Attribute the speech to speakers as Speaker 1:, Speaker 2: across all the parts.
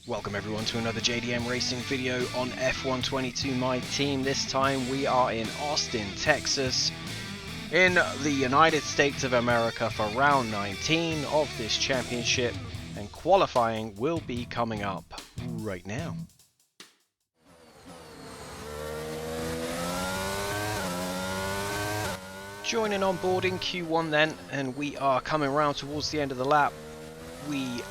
Speaker 1: Welcome everyone to another JDM racing video on F122 My Team. This time we are in Austin, Texas, in the United States of America for round 19 of this championship, and qualifying will be coming up right now. Joining on board in Q1 then, and we are coming around towards the end of the lap. We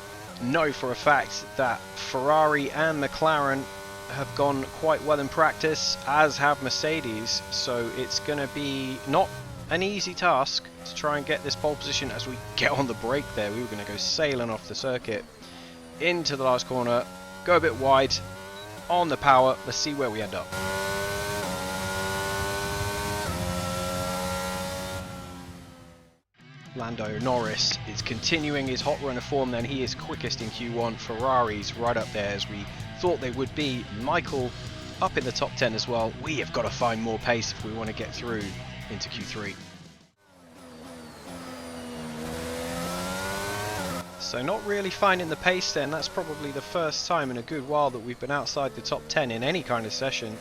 Speaker 1: know for a fact that Ferrari and McLaren have gone quite well in practice, as have Mercedes, so it's going to be not an easy task to try and get this pole position. As we get on the brake there, we were going to go sailing off the circuit into the last corner, go a bit wide on the power. Let's see where we end up. Lando Norris is continuing his hot runner form then. He is quickest in Q1. Ferrari's right up there as we thought they would be. Michael up in the top 10 as well. We have got to find more pace if we want to get through into Q3. So not really finding the pace then. That's probably the first time in a good while that we've been outside the top 10 in any kind of session,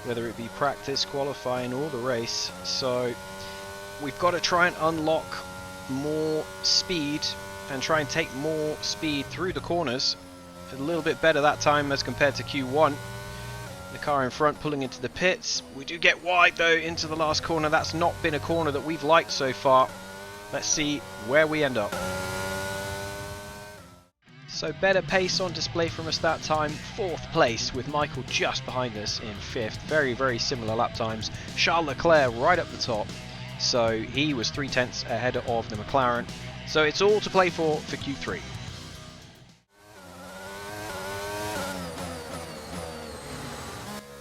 Speaker 1: whether it be practice, qualifying or the race. So we've got to try and unlock more speed and try and take more speed through the corners. A little bit better that time as compared to Q1. The car in front pulling into the pits. We do get wide though into the last corner. That's not been a corner that we've liked so far. Let's see where we end up. So better pace on display from us that time. 4th place with Michael just behind us in 5th. Very similar lap times. Charles Leclerc right up the top. So he was 3/10 ahead of the McLaren. So it's all to play for Q3.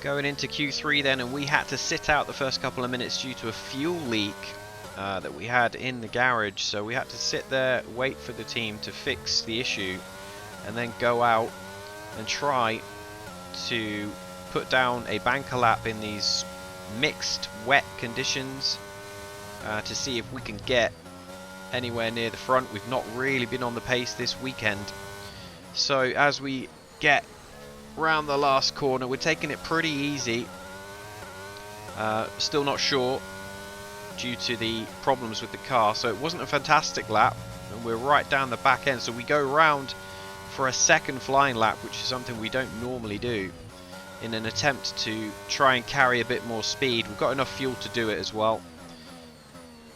Speaker 1: Going into Q3 then, and we had to sit out the first couple of minutes due to a fuel leak that we had in the garage. So we had to sit there, wait for the team to fix the issue, and then go out and try to put down a banker lap in these mixed wet conditions. To see if we can get anywhere near the front. We've not really been on the pace this weekend. So as we get round the last corner, we're taking it pretty easy. Still not sure due to the problems with the car. So it wasn't a fantastic lap, and we're right down the back end. So we go round for a second flying lap, which is something we don't normally do, in an attempt to try and carry a bit more speed. We've got enough fuel to do it as well.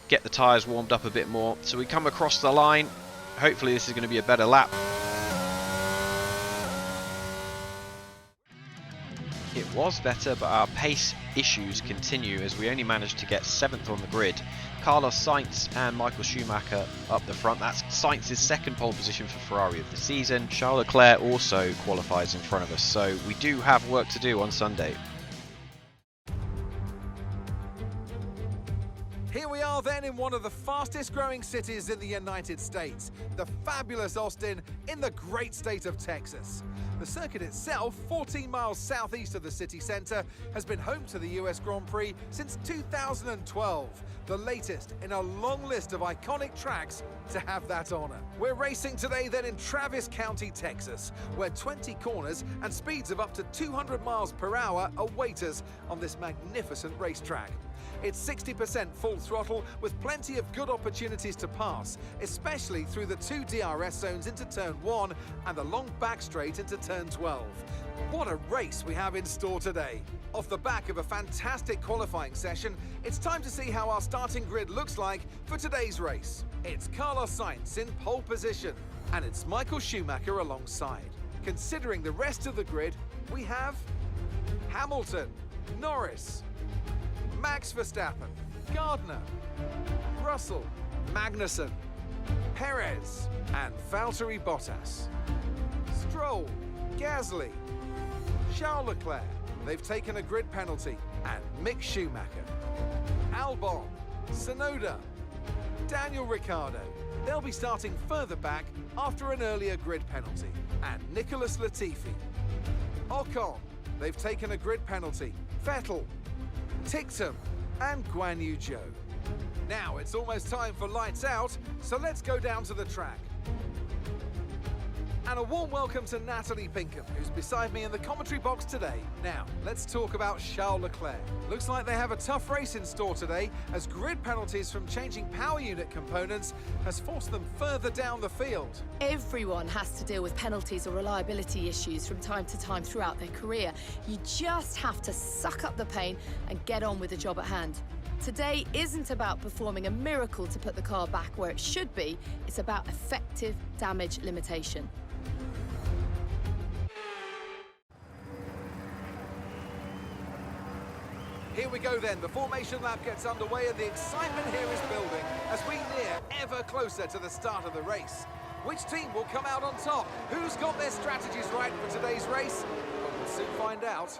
Speaker 1: Get the tyres warmed up a bit more. So we come across the line. Hopefully this is going to be a better lap. It was better, but our pace issues continue as we only managed to get 7th on the grid. Carlos Sainz and Michael Schumacher up the front. That's Sainz's 2nd pole position for Ferrari of the season. Charles Leclerc also qualifies in front of us, so we do have work to do on Sunday.
Speaker 2: Here we are then in one of the fastest growing cities in the United States, the fabulous Austin in the great state of Texas. The circuit itself, 14 miles southeast of the city centre, has been home to the US Grand Prix since 2012, the latest in a long list of iconic tracks to have that honour. We're racing today then in Travis County, Texas, where 20 corners and speeds of up to 200 miles per hour await us on this magnificent racetrack. It's 60% full throttle with plenty of good opportunities to pass, especially through the 2 DRS zones into turn 1 and the long back straight into turn 12. What a race we have in store today. Off the back of a fantastic qualifying session, it's time to see how our starting grid looks like for today's race. It's Carlos Sainz in pole position, and it's Michael Schumacher alongside. Considering the rest of the grid, we have Hamilton, Norris, Max Verstappen, Gardner, Russell, Magnussen, Perez, and Valtteri Bottas. Stroll, Gasly, Charles Leclerc, they've taken a grid penalty, and Mick Schumacher. Albon, Tsunoda, Daniel Ricciardo, they'll be starting further back after an earlier grid penalty, and Nicholas Latifi. Ocon, they've taken a grid penalty, Vettel, Tictum and Guan Yu Zhou. Now it's almost time for lights out, so let's go down to the track. And a warm welcome to Natalie Pinkham, who's beside me in the commentary box today. Now, let's talk about Charles Leclerc. Looks like they have a tough race in store today, as grid penalties from changing power unit components has forced them further down the field.
Speaker 3: Everyone has to deal with penalties or reliability issues from time to time throughout their career. You just have to suck up the pain and get on with the job at hand. Today isn't about performing a miracle to put the car back where it should be, it's about effective damage limitation.
Speaker 2: Here we go then, the formation lap gets underway and the excitement here is building as we near ever closer to the start of the race. Which team will come out on top? Who's got their strategies right for today's race? Well, we'll soon find out.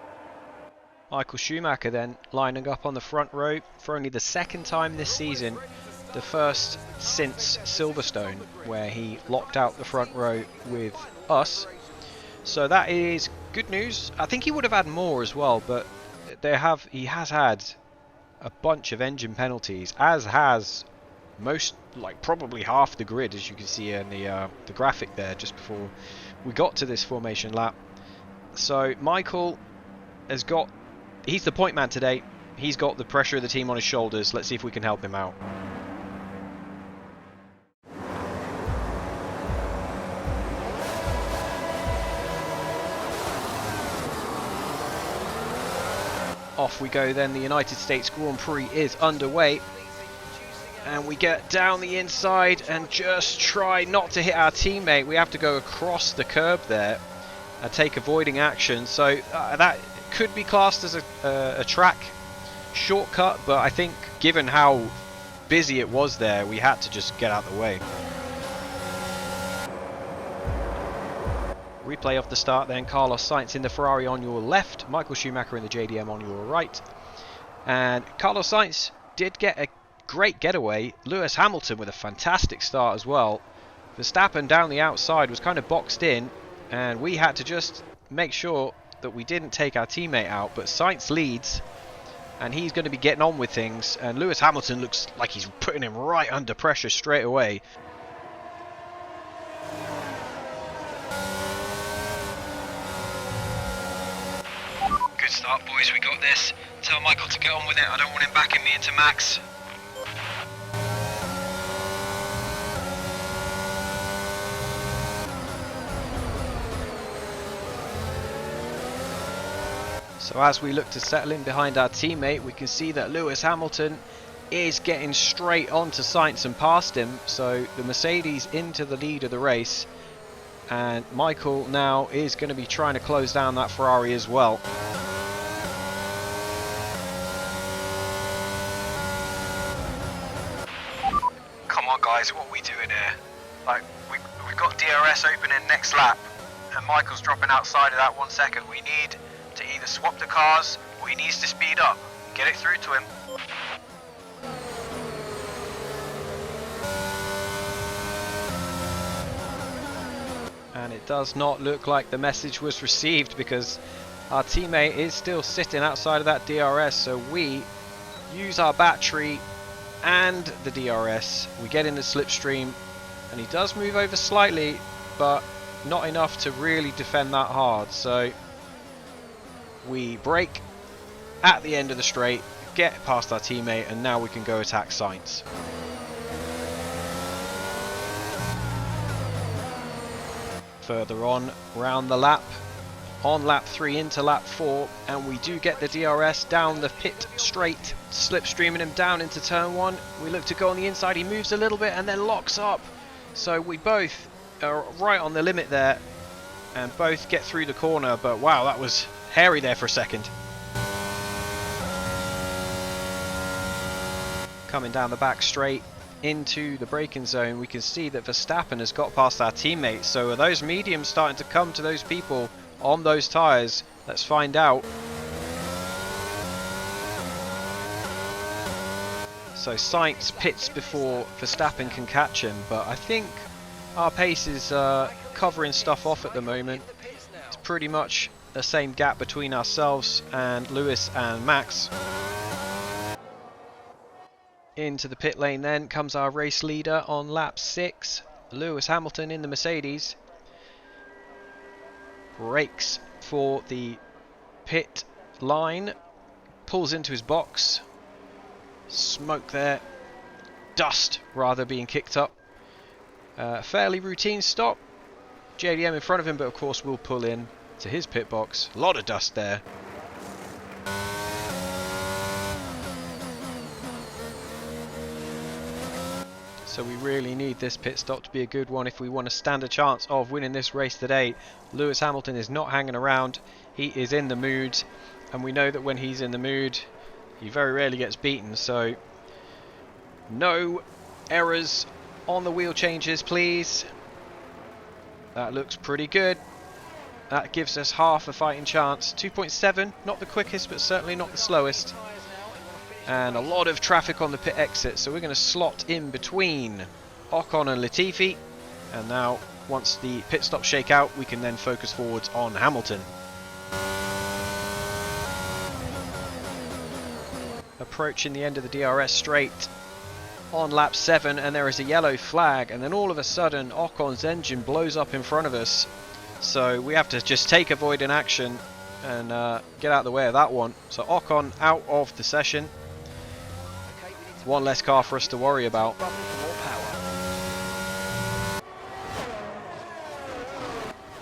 Speaker 1: Michael Schumacher then lining up on the front row for only the second time this season, the first since Silverstone, where he locked out the front row with us. So that is good news. I think he would have had more as well, but he has had a bunch of engine penalties, as has most, like probably half the grid, as you can see in the graphic there just before we got to this formation lap. So Michael has got, he's the point man today. He's got the pressure of the team on his shoulders. Let's see if we can help him out. Off we go then. The United States Grand Prix is underway. And we get down the inside and just try not to hit our teammate. We have to go across the curb there and take avoiding action. So that could be classed as a track shortcut, but I think given how busy it was there, we had to just get out of the way. Replay of the start then. Carlos Sainz in the Ferrari on your left, Michael Schumacher in the JDM on your right. And Carlos Sainz did get a great getaway. Lewis Hamilton with a fantastic start as well. Verstappen down the outside was kind of boxed in, and we had to just make sure that we didn't take our teammate out. But Sainz leads, and he's going to be getting on with things, and Lewis Hamilton looks like he's putting him right under pressure straight away. Good start, boys, we got this. Tell Michael to get on with it. I don't want him backing me into Max. So as we look to settle in behind our teammate, we can see that Lewis Hamilton is getting straight onto Sainz and past him. So the Mercedes into the lead of the race, and Michael now is going to be trying to close down that Ferrari as well. Come on guys, what are we doing here? Like, we've got DRS opening next lap, and Michael's dropping outside of that 1 second. We need to either swap the cars, or he needs to speed up, get it through to him. And it does not look like the message was received, because our teammate is still sitting outside of that DRS. So we use our battery and the DRS, we get in the slipstream, and he does move over slightly, but not enough to really defend that hard. So we brake at the end of the straight, get past our teammate, and now we can go attack Sainz. Further on round the lap, on lap 3 into lap 4, and we do get the DRS down the pit straight, slipstreaming him down into turn 1. We look to go on the inside, he moves a little bit and then locks up. So we both are right on the limit there and both get through the corner, but wow, that was hairy there for a second. Coming down the back straight into the braking zone, we can see that Verstappen has got past our teammates. So are those mediums starting to come to those people on those tyres? Let's find out. So Sainz pits before Verstappen can catch him, but I think our pace is covering stuff off at the moment. It's pretty much the same gap between ourselves and Lewis and Max. Into the pit lane then comes our race leader on lap 6, Lewis Hamilton in the Mercedes. brakes for the pit line, pulls into his box. Smoke there, dust rather being kicked up. Fairly routine stop. JDM in front of him, but of course will pull in to his pit box. A lot of dust there. So we really need this pit stop to be a good one if we want to stand a chance of winning this race today. Lewis Hamilton is not hanging around. He is in the mood, and we know that when he's in the mood, he very rarely gets beaten. So no errors on the wheel changes, please. That looks pretty good. That gives us half a fighting chance. 2.7, not the quickest, but certainly not the slowest. And a lot of traffic on the pit exit, so we're going to slot in between Ocon and Latifi. And now, once the pit stops shake out, we can then focus forwards on Hamilton. Approaching the end of the DRS straight on lap 7, and there is a yellow flag, and then all of a sudden Ocon's engine blows up in front of us. So we have to just take avoiding action and get out of the way of that one. So Ocon out of the session. One less car for us to worry about.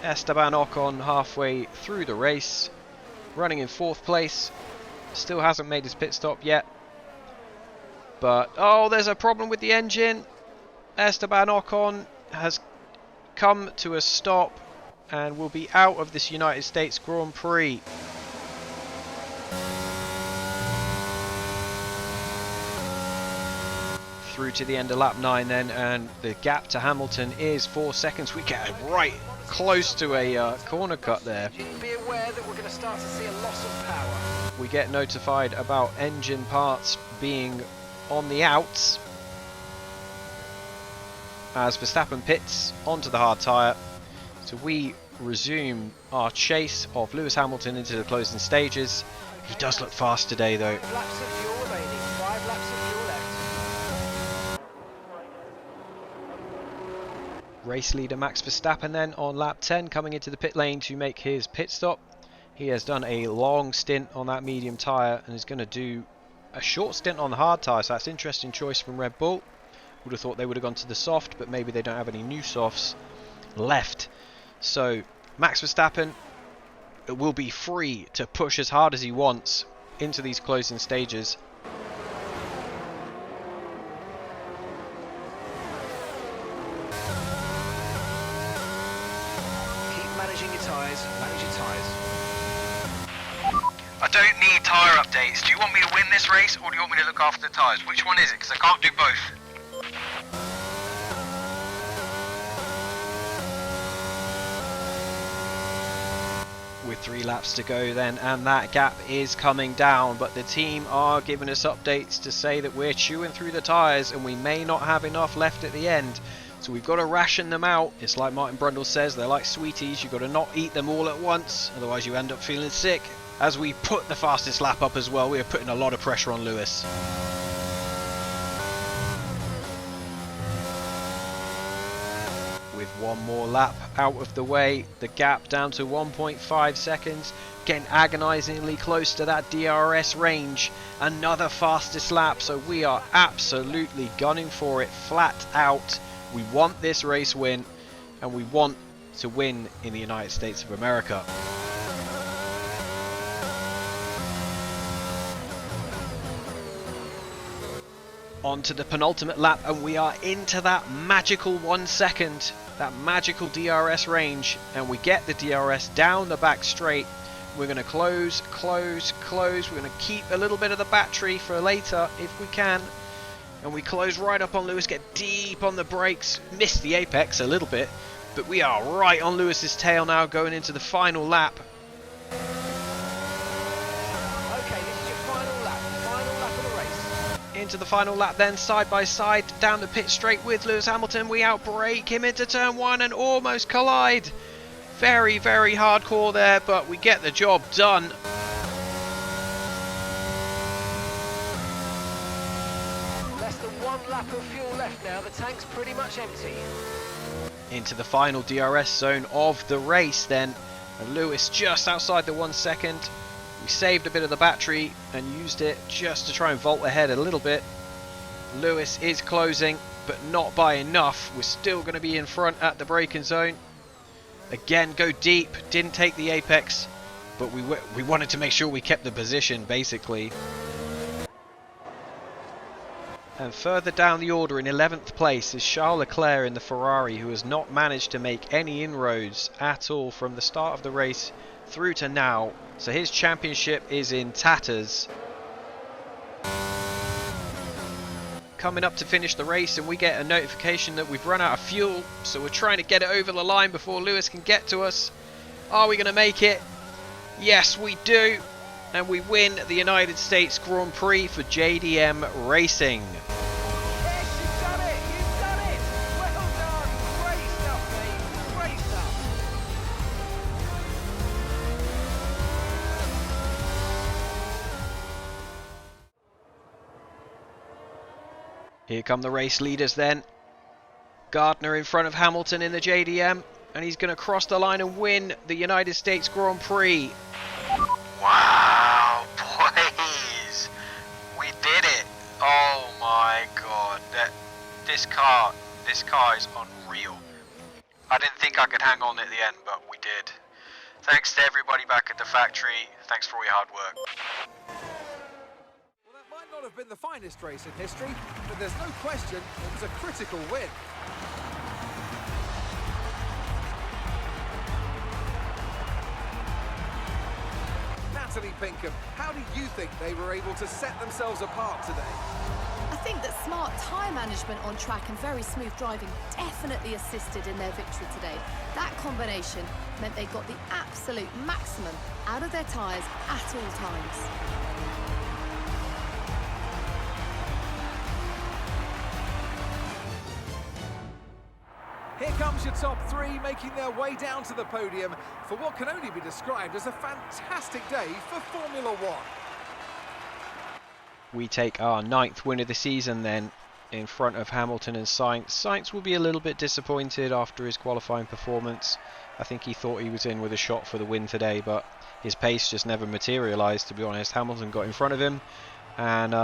Speaker 1: Esteban Ocon halfway through the race, running in 4th place. Still hasn't made his pit stop yet. But, oh, there's a problem with the engine. Esteban Ocon has come to a stop and will be out of this United States Grand Prix. Through to the end of lap 9 then, and the gap to Hamilton is 4 seconds. We get right close to a corner cut there.
Speaker 4: Be aware that we're going to start to see a loss of power.
Speaker 1: We get notified about engine parts being on the outs as Verstappen pits onto the hard tyre. So we resume our chase of Lewis Hamilton into the closing stages. He does look fast today though.
Speaker 4: 5 laps of fuel remaining. 5 laps of fuel left.
Speaker 1: Race leader Max Verstappen then on lap 10 coming into the pit lane to make his pit stop. He has done a long stint on that medium tyre and is going to do a short stint on the hard tyre, so that's an interesting choice from Red Bull. Would have thought they would have gone to the soft, but maybe they don't have any new softs left. So Max Verstappen will be free to push as hard as he wants into these closing stages.
Speaker 4: Keep managing your tyres. Manage your tyres.
Speaker 5: I don't need tyre updates. Do you want me to win this race, or do you want me to look after the tyres? Which one is it? Because I can't do both.
Speaker 1: With 3 laps to go then, and that gap is coming down, but the team are giving us updates to say that we're chewing through the tyres and we may not have enough left at the end. So we've got to ration them out. It's like Martin Brundle says, they're like sweeties. You've got to not eat them all at once, otherwise you end up feeling sick. As we put the fastest lap up as well, we are putting a lot of pressure on Lewis. With one more lap out of the way, the gap down to 1.5 seconds, getting agonisingly close to that DRS range. Another fastest lap, so we are absolutely gunning for it flat out. We want this race win, and we want to win in the United States of America. On to the penultimate lap, and we are into that magical 1 second, that magical DRS range, and we get the DRS down the back straight. We're going to close. We're going to keep a little bit of the battery for later if we can, and we close right up on Lewis, get deep on the brakes, miss the apex a little bit, but we are right on Lewis's tail now going into the final lap. Into the final lap then, side by side down the pit straight with Lewis Hamilton. We outbrake him into turn 1 and almost collide. Very, very hardcore there, but we get the job done.
Speaker 4: Less than 1 lap of fuel left now. The tank's pretty much empty.
Speaker 1: Into the final DRS zone of the race then. And Lewis just outside the 1 second. We saved a bit of the battery and used it just to try and vault ahead a little bit. Lewis is closing, but not by enough. We're still going to be in front at the braking zone. Again, go deep. Didn't take the apex, but we wanted to make sure we kept the position, basically. And further down the order in 11th place is Charles Leclerc in the Ferrari, who has not managed to make any inroads at all from the start of the race through to now. So his championship is in tatters. Coming up to finish the race, and we get a notification that we've run out of fuel, so we're trying to get it over the line before Lewis can get to us. Are we going to make it? Yes, we do, and we win the United States Grand Prix for JDM Racing.
Speaker 4: Yes, you've done it! You've done it! Well done! Great stuff, mate! Great stuff!
Speaker 1: Here come the race leaders then. Gardner in front of Hamilton in the JDM, and he's going to cross the line and win the United States Grand Prix.
Speaker 5: Wow, boys, we did it! Oh my god, this car is unreal. I didn't think I could hang on at the end, but we did. Thanks to everybody back at the factory. Thanks for all your hard work.
Speaker 2: Well, that might not have been the finest race in history, but there's no question it was a critical win. Natalie Pinkham, how do you think they were able to set themselves apart today?
Speaker 3: I think that smart tyre management on track and very smooth driving definitely assisted in their victory today. That combination meant they got the absolute maximum out of their tyres at all times.
Speaker 2: Here comes your top three, making their way down to the podium for what can only be described as a fantastic day for Formula One.
Speaker 1: We take our 9th win of the season then, in front of Hamilton and Sainz. Sainz will be a little bit disappointed after his qualifying performance. I think he thought he was in with a shot for the win today, but his pace just never materialised, to be honest. Hamilton got in front of him and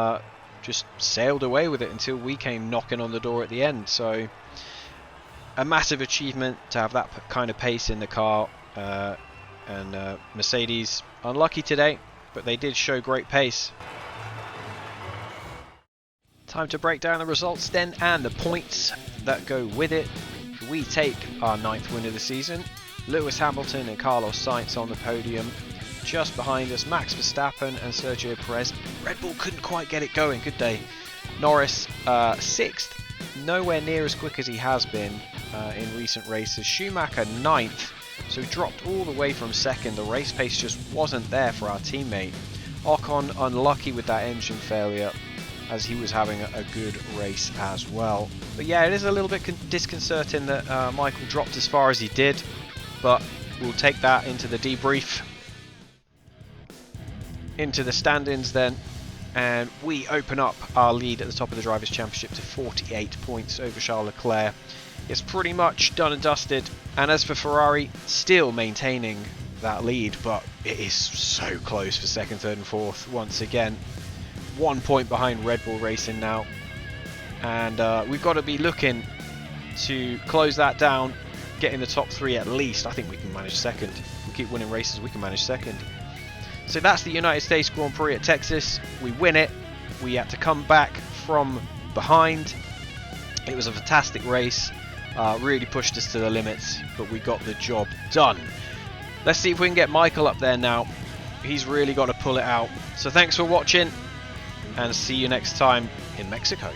Speaker 1: just sailed away with it until we came knocking on the door at the end. So a massive achievement to have that kind of pace in the car, and Mercedes unlucky today, but they did show great pace. Time to break down the results then and the points that go with it. We take our 9th win of the season. Lewis Hamilton and Carlos Sainz on the podium. Just behind us, Max Verstappen and Sergio Perez. Red Bull couldn't quite get it going, could they? Norris 6th, nowhere near as quick as he has been in recent races. Schumacher 9th, so he dropped all the way from 2nd. The race pace just wasn't there for our teammate. Ocon unlucky with that engine failure, as he was having a good race as well. But yeah, it is a little bit disconcerting that Michael dropped as far as he did, but we'll take that into the debrief. Into the standings then, and we open up our lead at the top of the Drivers' Championship to 48 points over Charles Leclerc. It's pretty much done and dusted, and as for Ferrari, still maintaining that lead, but it is so close for 2nd, 3rd and 4th once again. 1 point behind Red Bull Racing now, and we've got to be looking to close that down, get in the top 3 at least. I think we can manage 2nd. If we keep winning races, we can manage 2nd. So that's the United States Grand Prix at Texas. We win it. We had to come back from behind. It was a fantastic race, really pushed us to the limits, but we got the job done. Let's see if we can get Michael up there now. He's really got to pull it out. So thanks for watching, and see you next time in Mexico.